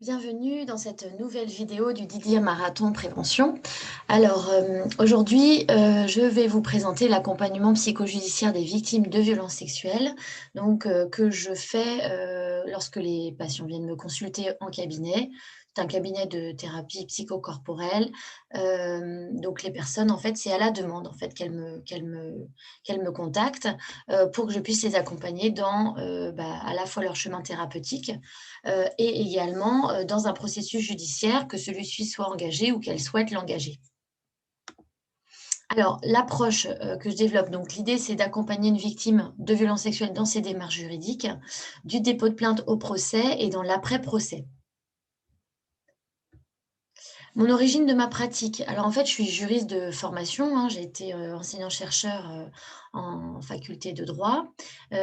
Bienvenue dans cette nouvelle vidéo du Didier Marathon Prévention. Alors aujourd'hui, je vais vous présenter l'accompagnement psychojudiciaire des victimes de violences sexuelles, donc que je fais lorsque les patients viennent me consulter en cabinet. C'est un cabinet de thérapie psychocorporelle. Donc les personnes, en fait, c'est à la demande en fait qu'elles me contactent pour que je puisse les accompagner dans à la fois leur chemin thérapeutique et également, dans un processus judiciaire, que celui-ci soit engagé ou qu'elle souhaite l'engager. Alors l'approche, que je développe, donc l'idée c'est d'accompagner une victime de violences sexuelles dans ses démarches juridiques, du dépôt de plainte au procès et dans l'après-procès. Mon origine de ma pratique, alors en fait, je suis juriste de formation, hein. J'ai été, enseignant-chercheur, en faculté de droit.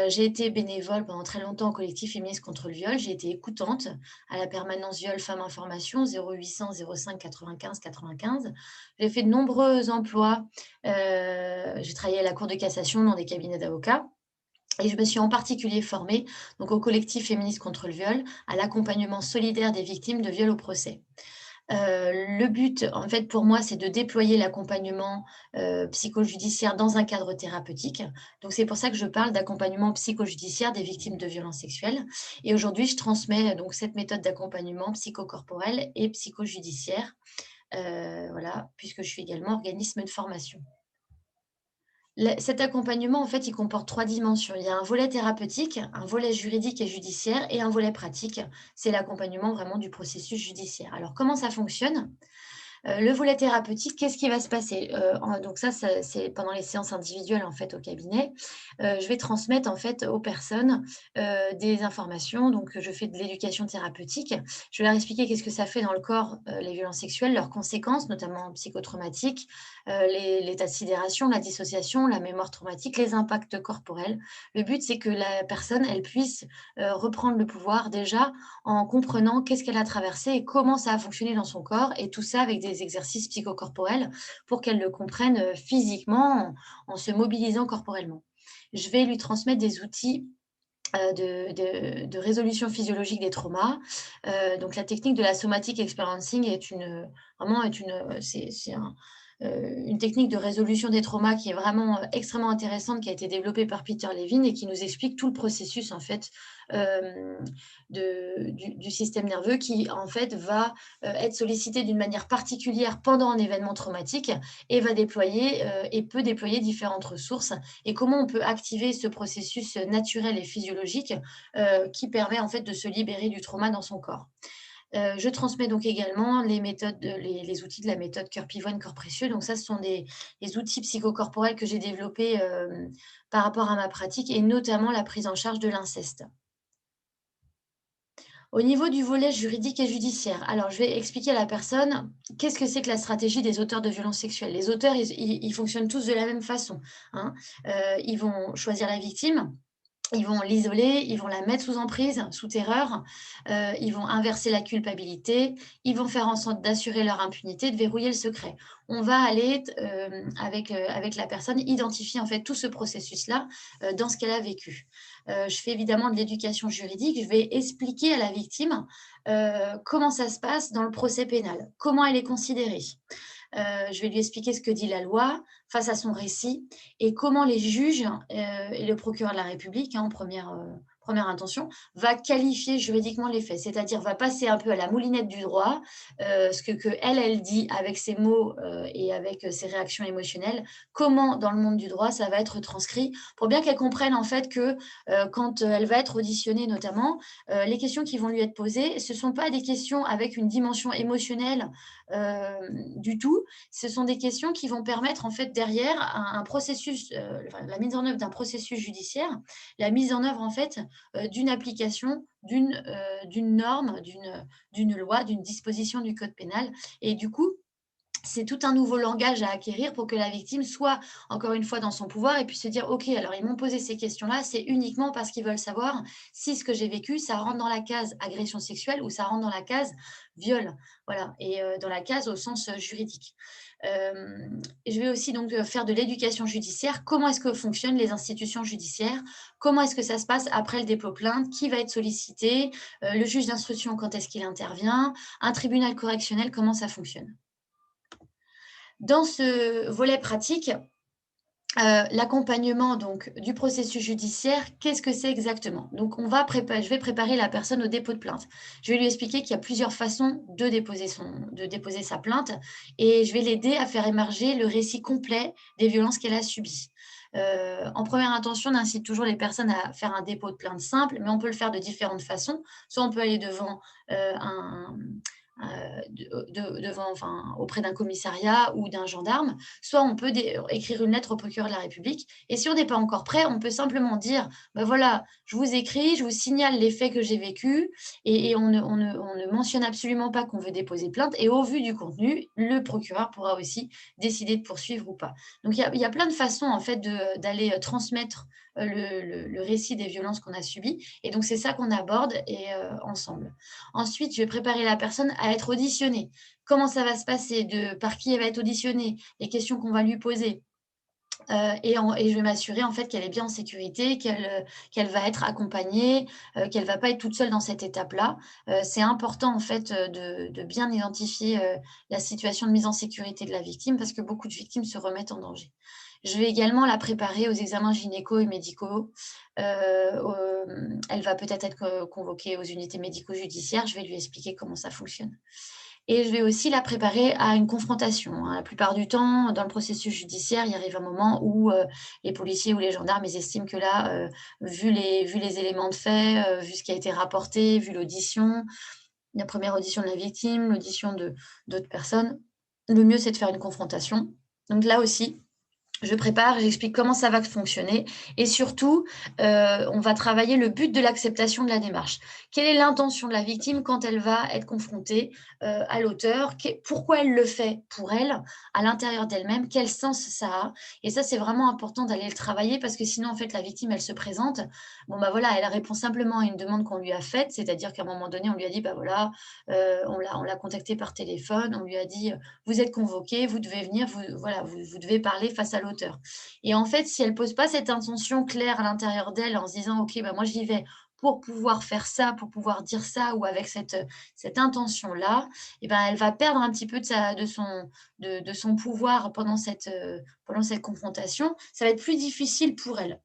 J'ai été bénévole pendant très longtemps au collectif féministe contre le viol. J'ai été écoutante à la permanence viol femmes information 0800 05 95 95. J'ai fait de nombreux emplois, j'ai travaillé à la cour de cassation dans des cabinets d'avocats et je me suis en particulier formée donc au collectif féministe contre le viol, à l'accompagnement solidaire des victimes de viol au procès. Le but, en fait, pour moi, c'est de déployer l'accompagnement, psychojudiciaire dans un cadre thérapeutique. Donc c'est pour ça que je parle d'accompagnement psychojudiciaire des victimes de violences sexuelles et aujourd'hui, je transmets donc cette méthode d'accompagnement psychocorporel et psychojudiciaire, voilà, puisque je suis également organisme de formation. Cet accompagnement, en fait, il comporte 3 dimensions. Il y a un volet thérapeutique, un volet juridique et judiciaire et un volet pratique. C'est l'accompagnement vraiment du processus judiciaire. Alors comment ça fonctionne? Le volet thérapeutique, qu'est-ce qui va se passer? Donc ça c'est pendant les séances individuelles, en fait, au cabinet. Je vais transmettre, en fait, aux personnes, des informations. Donc, je fais de l'éducation thérapeutique. Je vais leur expliquer qu'est-ce que ça fait dans le corps, les violences sexuelles, leurs conséquences, notamment psychotraumatiques, l'état de sidération, la dissociation, la mémoire traumatique, les impacts corporels. Le but, c'est que la personne, elle puisse, reprendre le pouvoir déjà en comprenant qu'est-ce qu'elle a traversé et comment ça a fonctionné dans son corps et tout ça avec des exercices psychocorporels pour qu'elle le comprenne, physiquement en se mobilisant corporellement. Je vais lui transmettre des outils, de résolution physiologique des traumas. Donc la technique de la somatic experiencing est une, vraiment est une, c'est une technique de résolution des traumas qui est vraiment, extrêmement intéressante, qui a été développée par Peter Levine et qui nous explique tout le processus en fait, hem, du système nerveux qui en fait va, être sollicité d'une manière particulière pendant un événement traumatique et va déployer, et peut déployer différentes ressources et comment on peut activer ce processus naturel et physiologique, qui permet en fait de se libérer du trauma dans son corps. Je transmets donc également les méthodes les outils de la méthode cœur pivoine, corps précieux. Donc ça, ce sont des outils psychocorporels que j'ai développés, par rapport à ma pratique et notamment la prise en charge de l'inceste. Au niveau du volet juridique et judiciaire, alors je vais expliquer à la personne qu'est-ce que c'est que la stratégie des auteurs de violences sexuelles. Les auteurs, ils fonctionnent tous de la même façon, hein. Ils vont choisir la victime, ils vont l'isoler, ils vont la mettre sous emprise, sous terreur, ils vont inverser la culpabilité, ils vont faire en sorte d'assurer leur impunité, de verrouiller le secret. On va aller avec la personne identifier en fait tout ce processus-là, dans ce qu'elle a vécu. Je fais évidemment de l'éducation juridique, je vais expliquer à la victime, comment ça se passe dans le procès pénal, comment elle est considérée. Je vais lui expliquer ce que dit la loi face à son récit et comment les juges, et le procureur de la République, hein, en première intention, va qualifier juridiquement les faits. C'est-à-dire va passer un peu à la moulinette du droit, ce que elle dit avec ses mots, et avec, ses réactions émotionnelles, comment dans le monde du droit ça va être transcrit pour bien qu'elle comprenne en fait que, quand, elle va être auditionnée notamment, les questions qui vont lui être posées, ce ne sont pas des questions avec une dimension émotionnelle, du tout. Ce sont des questions qui vont permettre en fait derrière un processus, enfin la mise en œuvre d'un processus judiciaire, la mise en œuvre en fait, d'une application, d'une norme, d'une loi, d'une disposition du code pénal et du coup, c'est tout un nouveau langage à acquérir pour que la victime soit, encore une fois, dans son pouvoir et puisse se dire: «OK, alors ils m'ont posé ces questions-là, c'est uniquement parce qu'ils veulent savoir si ce que j'ai vécu, ça rentre dans la case agression sexuelle ou ça rentre dans la case viol». Voilà et dans la case au sens, juridique. Je vais aussi donc, faire de l'éducation judiciaire. Comment est-ce que fonctionnent les institutions judiciaires? Comment est-ce que ça se passe après le dépôt de plainte? Qui va être sollicité? Le juge d'instruction, quand est-ce qu'il intervient? Un tribunal correctionnel, comment ça fonctionne? Dans ce volet pratique, l'accompagnement donc du processus judiciaire, qu'est-ce que c'est exactement? Donc je vais préparer la personne au dépôt de plainte. Je vais lui expliquer qu'il y a plusieurs façons de déposer sa plainte et je vais l'aider à faire émerger le récit complet des violences qu'elle a subies. En première intention, on incite toujours les personnes à faire un dépôt de plainte simple, mais on peut le faire de différentes façons. Soit on peut aller devant, un devant enfin, auprès d'un commissariat ou d'un gendarme, soit on peut écrire une lettre au procureur de la République. Et si on n'est pas encore prêt, on peut simplement dire, ben voilà, je vous écris, je vous signale les faits que j'ai vécus, et on ne mentionne absolument pas qu'on veut déposer plainte. Et au vu du contenu, le procureur pourra aussi décider de poursuivre ou pas. Donc il y a plein de façons en fait d'aller transmettre le récit des violences qu'on a subies. Et donc c'est ça qu'on aborde ensemble. Ensuite, je vais préparer la personne à être auditionnée. Comment ça va se passer? Par qui elle va être auditionnée? Les questions qu'on va lui poser. Et je vais m'assurer en fait qu'elle est bien en sécurité, qu'elle va être accompagnée, qu'elle va pas être toute seule dans cette étape-là. C'est important en fait, de bien identifier, la situation de mise en sécurité de la victime parce que beaucoup de victimes se remettent en danger. Je vais également la préparer aux examens gynéco et médicaux. Elle va peut-être être convoquée aux unités médico-judiciaires. Je vais lui expliquer comment ça fonctionne. Et je vais aussi la préparer à une confrontation, hein. La plupart du temps, dans le processus judiciaire, il arrive un moment où, les policiers ou les gendarmes, ils estiment que là, vu les éléments de fait, vu ce qui a été rapporté, vu l'audition, la première audition de la victime, l'audition de d'autres personnes, le mieux, c'est de faire une confrontation. Donc là aussi, je prépare, j'explique comment ça va fonctionner et surtout, on va travailler le but de l'acceptation de la démarche. Quelle est l'intention de la victime quand elle va être confrontée, à l'auteur? Pourquoi elle le fait pour elle, à l'intérieur d'elle-même? Quel sens ça a? Et ça, c'est vraiment important d'aller le travailler parce que sinon, en fait, la victime, elle se présente, bon, bah, voilà, elle répond simplement à une demande qu'on lui a faite, c'est-à-dire qu'à un moment donné, on lui a dit: «Bah, voilà, on l'a contacté par téléphone, on lui a dit, vous êtes convoqué, vous devez venir, vous devez parler face à l'auteur». Et en fait, si elle pose pas cette intention claire à l'intérieur d'elle en se disant: «OK, bah, moi j'y vais pour pouvoir faire ça, pour pouvoir dire ça» ou avec cette intention-là, et ben, elle va perdre un petit peu de son pouvoir pendant cette confrontation. Ça va être plus difficile pour elle.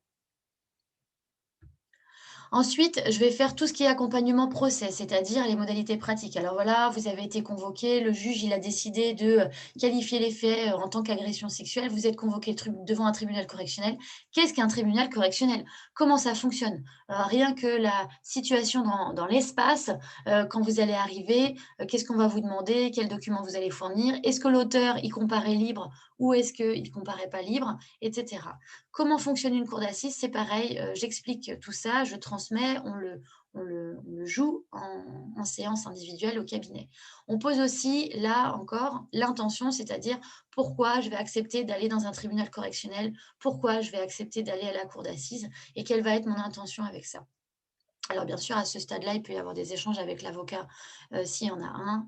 Ensuite, je vais faire tout ce qui est accompagnement procès, c'est-à-dire les modalités pratiques. Alors voilà, vous avez été convoqué, le juge, il a décidé de, qualifier les faits, en tant qu'agression sexuelle. Vous êtes convoqué devant un tribunal correctionnel. Qu'est-ce qu'un tribunal correctionnel? Comment ça fonctionne? Rien que la situation dans l'espace, quand vous allez arriver, qu'est-ce qu'on va vous demander? Quels documents vous allez fournir? Est-ce que l'auteur, il comparaît libre ou est-ce qu'il ne comparaît pas libre? Et cetera. Comment fonctionne une cour d'assises? C'est pareil, j'explique tout ça, je transmets, on le joue en séance individuelle au cabinet. On pose aussi, là encore, l'intention, c'est-à-dire pourquoi je vais accepter d'aller dans un tribunal correctionnel? Pourquoi je vais accepter d'aller à la cour d'assises? Et quelle va être mon intention avec ça? Alors bien sûr, à ce stade-là, il peut y avoir des échanges avec l'avocat, s'il y en a un,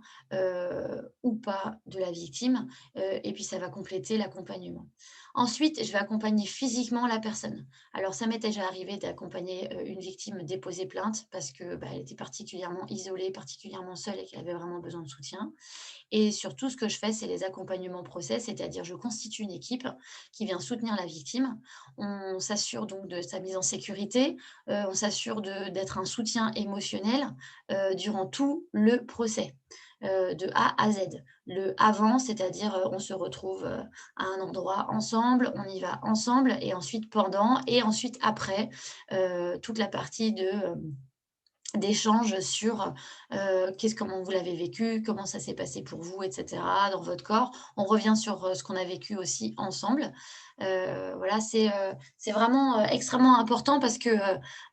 ou pas de la victime, et puis ça va compléter l'accompagnement. Ensuite, je vais accompagner physiquement la personne. Alors ça m'est déjà arrivé d'accompagner, une victime déposer plainte parce que, bah, elle était particulièrement isolée, particulièrement seule et qu'elle avait vraiment besoin de soutien. Et surtout, ce que je fais, c'est les accompagnements procès, c'est-à-dire je constitue une équipe qui vient soutenir la victime. On s'assure donc de sa mise en sécurité, on s'assure d'être un soutien émotionnel, durant tout le procès, de A à Z. Le avant, c'est-à-dire, on se retrouve, à un endroit ensemble, on y va ensemble et ensuite pendant et ensuite après, toute la partie d'échanges sur, comment vous l'avez vécu, comment ça s'est passé pour vous et cetera, dans votre corps. On revient sur, ce qu'on a vécu aussi ensemble. Voilà, c'est vraiment, extrêmement important parce que,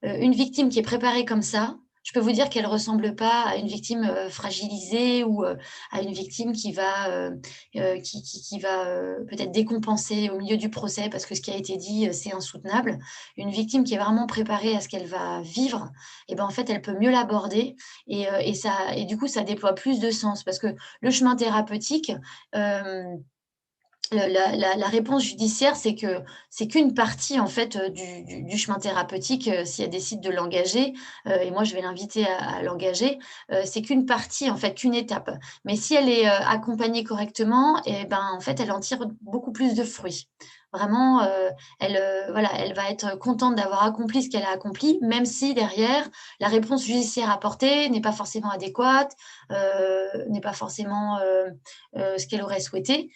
une victime qui est préparée comme ça, Je peux vous dire qu'elle ressemble pas à une victime, fragilisée ou, à une victime qui va, qui va, peut-être décompenser au milieu du procès parce que ce qui a été dit, c'est insoutenable. Une victime qui est vraiment préparée à ce qu'elle va vivre et ben, en fait, elle peut mieux l'aborder et du coup, ça déploie plus de sens parce que le chemin thérapeutique, hem la réponse judiciaire, c'est qu'une partie en fait, du chemin thérapeutique, si elle décide de l'engager, et moi je vais l'inviter à l'engager, c'est qu'une partie en fait, qu'une étape. Mais si elle est, accompagnée correctement et ben, en fait, elle en tire beaucoup plus de fruits. Vraiment, elle, voilà, elle va être contente d'avoir accompli ce qu'elle a accompli, même si derrière, la réponse judiciaire apportée n'est pas forcément adéquate, n'est pas forcément, ce qu'elle aurait souhaité.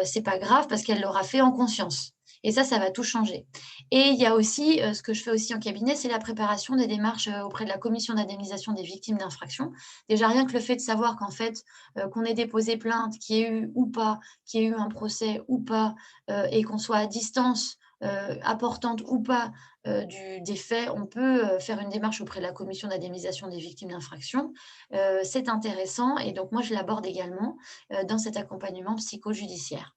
C'est pas grave parce qu'elle l'aura fait en conscience et ça va tout changer et il y a aussi, ce que je fais aussi en cabinet, c'est la préparation des démarches, auprès de la commission d'indemnisation des victimes d'infractions. Déjà rien que le fait de savoir qu'en fait, qu'on ait déposé plainte, qu'il y ait eu ou pas, qu'il y ait eu un procès ou pas, et qu'on soit à distance, importante ou pas, du des faits, on peut, faire une démarche auprès de la commission d'indemnisation des victimes d'infractions. C'est intéressant et donc moi je l'aborde également, dans cet accompagnement psychojudiciaire.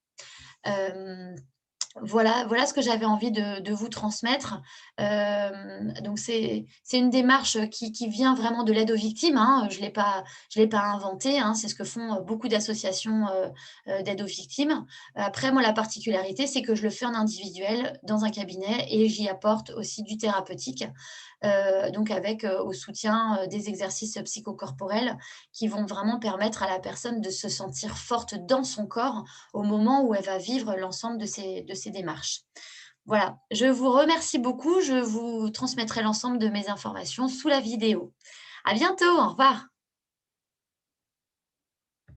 Hem, voilà ce que j'avais envie de vous transmettre. Donc c'est une démarche, qui vient vraiment de l'aide aux victimes, hein, je l'ai pas inventée, hein, c'est ce que font, beaucoup d'associations, d'aide aux victimes. Après moi, la particularité, c'est que je le fais en individuel dans un cabinet et j'y apporte aussi du thérapeutique, donc avec, au soutien, des exercices psychocorporels qui vont vraiment permettre à la personne de se sentir forte dans son corps au moment où elle va vivre l'ensemble de ces démarches. Voilà, je vous remercie beaucoup. Je vous transmettrai l'ensemble de mes informations sous la vidéo. À bientôt, au revoir.